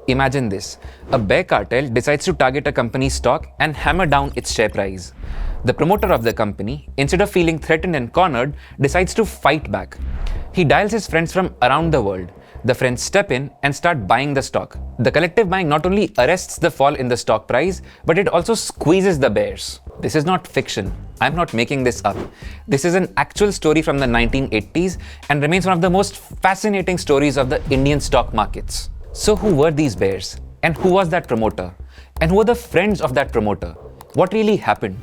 Imagine this. A bear cartel decides to target a company's stock and hammer down its share price. The promoter of the company, instead of feeling threatened and cornered, decides to fight back. He dials his friends from around the world. The friends step in and start buying the stock. The collective buying not only arrests the fall in the stock price, but it also squeezes the bears. This is not fiction. I'm not making this up. This is an actual story from the 1980s and remains one of the most fascinating stories of the Indian stock markets. So who were these bears? And who was that promoter? And who were the friends of that promoter? What really happened?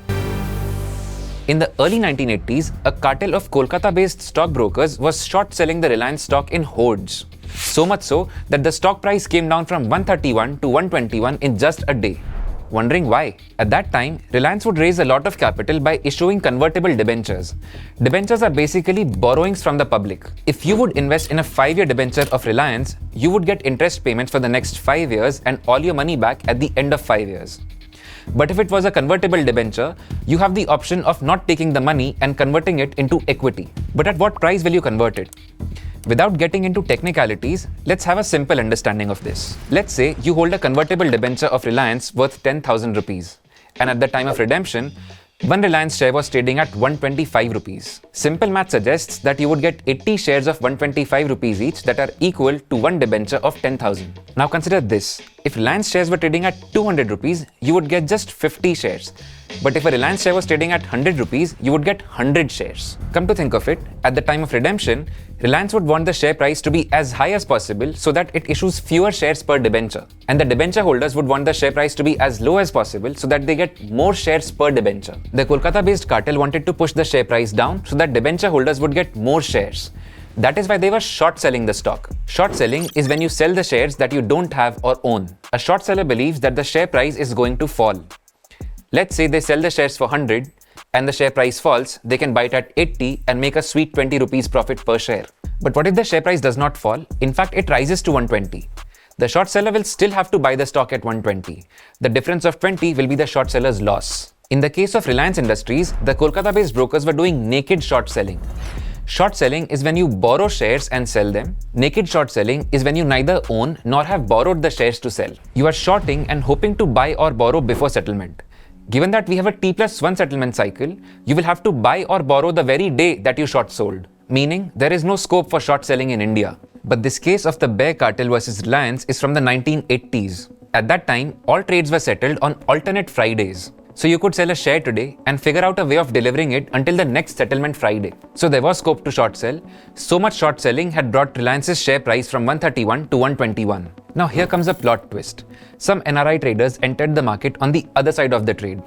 In the early 1980s, a cartel of Kolkata-based stockbrokers was short-selling the Reliance stock in hordes. So much so that the stock price came down from 131 to 121 in just a day. Wondering why? At that time, Reliance would raise a lot of capital by issuing convertible debentures. Debentures are basically borrowings from the public. If you would invest in a 5-year debenture of Reliance, you would get interest payments for the next 5 years and all your money back at the end of 5 years. But if it was a convertible debenture, you have the option of not taking the money and converting it into equity. But at what price will you convert it? Without getting into technicalities, let's have a simple understanding of this. Let's say you hold a convertible debenture of Reliance worth 10,000 rupees. And at the time of redemption, one Reliance share was trading at 125 rupees. Simple math suggests that you would get 80 shares of 125 rupees each that are equal to one debenture of 10,000. Now consider this. If Reliance shares were trading at 200 rupees, you would get just 50 shares. But if a Reliance share was trading at 100 rupees, you would get 100 shares. Come to think of it, at the time of redemption, Reliance would want the share price to be as high as possible so that it issues fewer shares per debenture. And the debenture holders would want the share price to be as low as possible so that they get more shares per debenture. The Kolkata-based cartel wanted to push the share price down so that debenture holders would get more shares. That is why they were short selling the stock. Short selling is when you sell the shares that you don't have or own. A short seller believes that the share price is going to fall. Let's say they sell the shares for 100 and the share price falls, they can buy it at 80 and make a sweet 20 rupees profit per share. But what if the share price does not fall? In fact, it rises to 120. The short seller will still have to buy the stock at 120. The difference of 20 will be the short seller's loss. In the case of Reliance Industries, the Kolkata-based brokers were doing naked short selling. Short selling is when you borrow shares and sell them. Naked short selling is when you neither own nor have borrowed the shares to sell. You are shorting and hoping to buy or borrow before settlement. Given that we have a T+1 settlement cycle, you will have to buy or borrow the very day that you short sold, meaning there is no scope for short selling in India. But this case of the bear cartel versus Reliance is from the 1980s. At that time, all trades were settled on alternate Fridays. So you could sell a share today and figure out a way of delivering it until the next settlement Friday. So there was scope to short sell. So much short selling had brought Reliance's share price from 131 to 121. Now here comes a plot twist. Some NRI traders entered the market on the other side of the trade.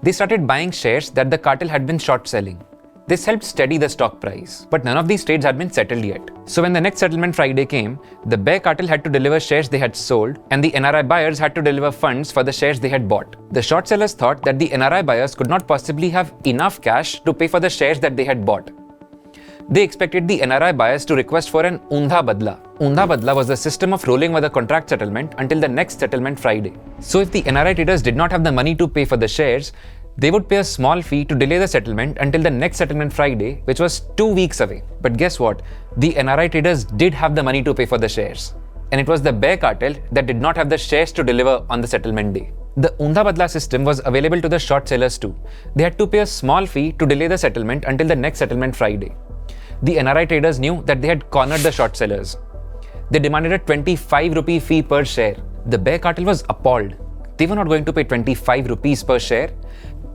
They started buying shares that the cartel had been short selling. This helped steady the stock price, but none of these trades had been settled yet. So when the next settlement Friday came, the bear cartel had to deliver shares they had sold, and the NRI buyers had to deliver funds for the shares they had bought. The short sellers thought that the NRI buyers could not possibly have enough cash to pay for the shares that they had bought. They expected the NRI buyers to request for an Undha Badla. Undha Badla was the system of rolling with a contract settlement until the next settlement Friday. So if the NRI traders did not have the money to pay for the shares, they would pay a small fee to delay the settlement until the next settlement Friday, which was 2 weeks away. But guess what? The NRI traders did have the money to pay for the shares. And it was the bear cartel that did not have the shares to deliver on the settlement day. The Undha Badla system was available to the short sellers too. They had to pay a small fee to delay the settlement until the next settlement Friday. The NRI traders knew that they had cornered the short sellers. They demanded a 25 rupee fee per share. The bear cartel was appalled. They were not going to pay 25 rupees per share.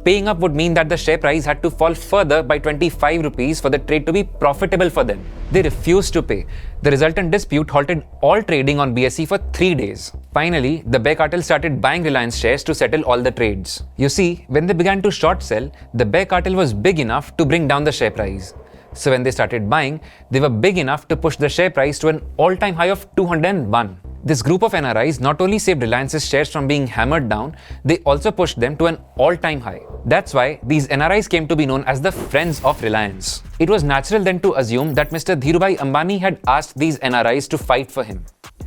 Paying up would mean that the share price had to fall further by 25 rupees for the trade to be profitable for them. They refused to pay. The resultant dispute halted all trading on BSE for 3 days. Finally, the bear cartel started buying Reliance shares to settle all the trades. You see, when they began to short sell, the bear cartel was big enough to bring down the share price. So when they started buying, they were big enough to push the share price to an all-time high of 201. This group of NRIs not only saved Reliance's shares from being hammered down, they also pushed them to an all-time high. That's why these NRIs came to be known as the Friends of Reliance. It was natural then to assume that Mr. Dhirubhai Ambani had asked these NRIs to fight for him.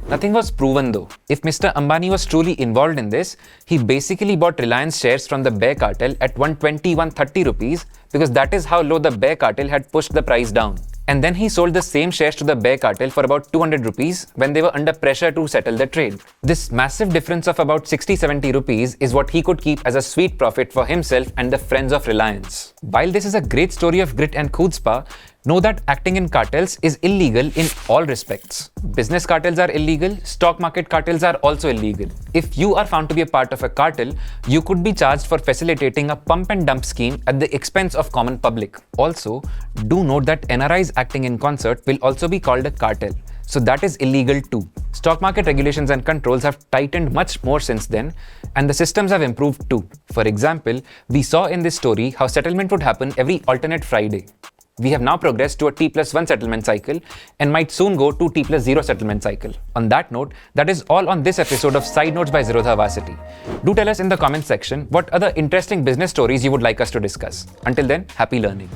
Nothing was proven though. If Mr. Ambani was truly involved in this, he basically bought Reliance shares from the bear cartel at 120-130 rupees because that is how low the bear cartel had pushed the price down. And then he sold the same shares to the bear cartel for about 200 rupees when they were under pressure to settle the trade. This massive difference of about 60-70 rupees is what he could keep as a sweet profit for himself and the friends of Reliance. While this is a great story of grit and chutzpah, know that acting in cartels is illegal in all respects. Business cartels are illegal, stock market cartels are also illegal. If you are found to be a part of a cartel, you could be charged for facilitating a pump and dump scheme at the expense of common public. Also, do note that NRIs acting in concert will also be called a cartel. So that is illegal too. Stock market regulations and controls have tightened much more since then, and the systems have improved too. For example, we saw in this story how settlement would happen every alternate Friday. We have now progressed to a T+1 settlement cycle and might soon go to T+0 settlement cycle. On that note, that is all on this episode of Side Notes by Zerodha Varsity. Do tell us in the comments section what other interesting business stories you would like us to discuss. Until then, happy learning.